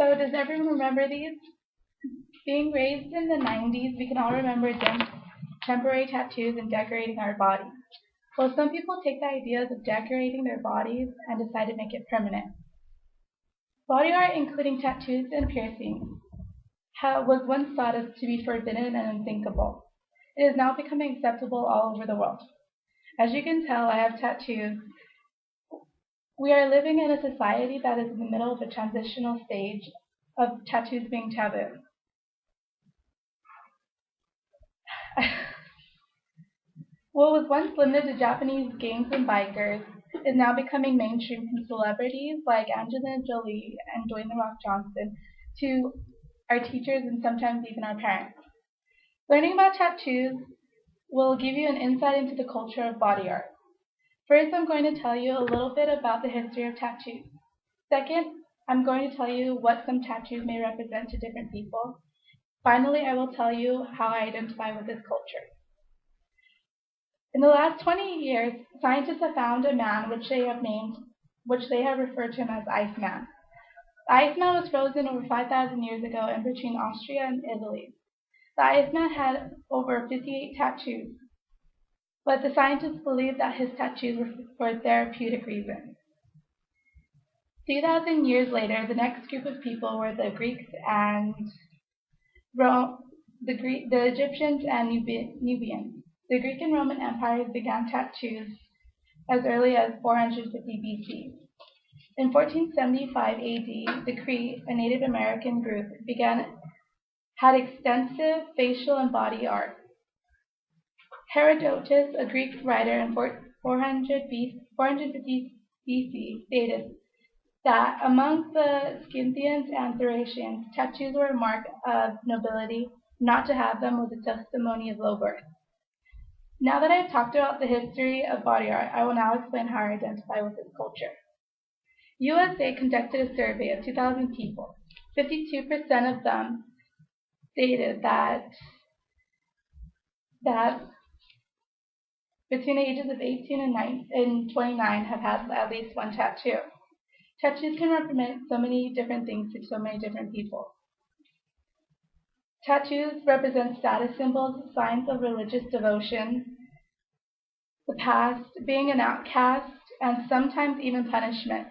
So does everyone remember these? Being raised in the 90s, we can all remember temporary tattoos and decorating our bodies. Well, some people take the ideas of decorating their bodies and decide to make it permanent. Body art, including tattoos and piercings, was once thought of to be forbidden and unthinkable. It is now becoming acceptable all over the world. As you can tell, I have tattoos. We are living in a society that is in the middle of a transitional stage of tattoos being taboo. What was once limited to Japanese gangs and bikers is now becoming mainstream from celebrities like Angelina Jolie and Dwayne "The Rock" Johnson to our teachers and sometimes even our parents. Learning about tattoos will give you an insight into the culture of body art. First, I'm going to tell you a little bit about the history of tattoos. Second, I'm going to tell you what some tattoos may represent to different people. Finally, I will tell you how I identify with this culture. In the last 20 years, scientists have found a man which they have referred to him as Iceman. The Iceman was frozen over 5,000 years ago in between Austria and Italy. The Iceman had over 58 tattoos, but the scientists believed that his tattoos were for therapeutic reasons. 2,000 years later, the next group of people were the Greeks and the Egyptians and Nubians. The Greek and Roman empires began tattoos as early as 450 BC. In 1475 AD, the Cree, a Native American group, had extensive facial and body art. Herodotus, a Greek writer in 450 BC, stated that among the Scythians and Thracians, tattoos were a mark of nobility. Not to have them was a testimony of low birth. Now that I've talked about the history of body art, I will now explain how I identify with this culture. USA conducted a survey of 2,000 people. 52% of them stated that between the ages of 18 and 29 have had at least one tattoo. Tattoos can represent so many different things to so many different people. Tattoos represent status symbols, signs of religious devotion, the past, being an outcast, and sometimes even punishment.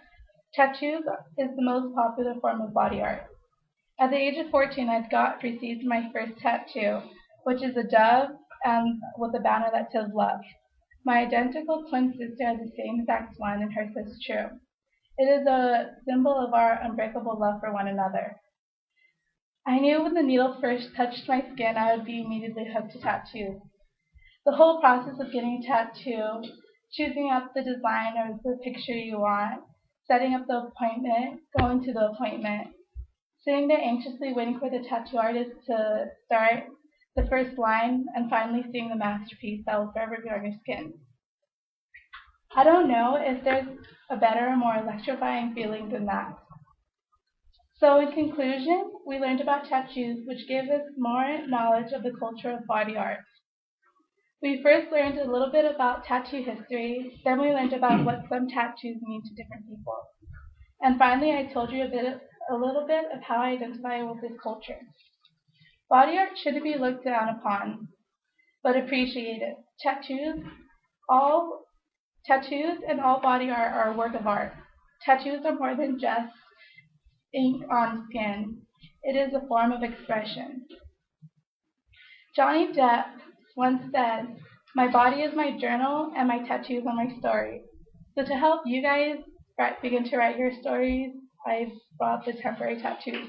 Tattoos is the most popular form of body art. At the age of 14, I received my first tattoo, which is a dove with a banner that says love. My identical twin sister has the same exact one, and hers says true. It is a symbol of our unbreakable love for one another. I knew when the needle first touched my skin, I would be immediately hooked to tattoos. The whole process of getting a tattoo, choosing out the design or the picture you want, setting up the appointment, going to the appointment, sitting there anxiously waiting for the tattoo artist to start the first line, and finally seeing the masterpiece that will forever be on your skin. I don't know if there's a better or more electrifying feeling than that. So in conclusion, we learned about tattoos, which gave us more knowledge of the culture of body art. We first learned a little bit about tattoo history, then we learned about what some tattoos mean to different people. And finally, I told you a little bit of how I identify with this culture. Body art shouldn't be looked down upon, but appreciated. Tattoos and all body art are a work of art. Tattoos are more than just ink on skin. It is a form of expression. Johnny Depp once said, "My body is my journal and my tattoos are my story." So to help you guys begin to write your stories, I've brought the temporary tattoos.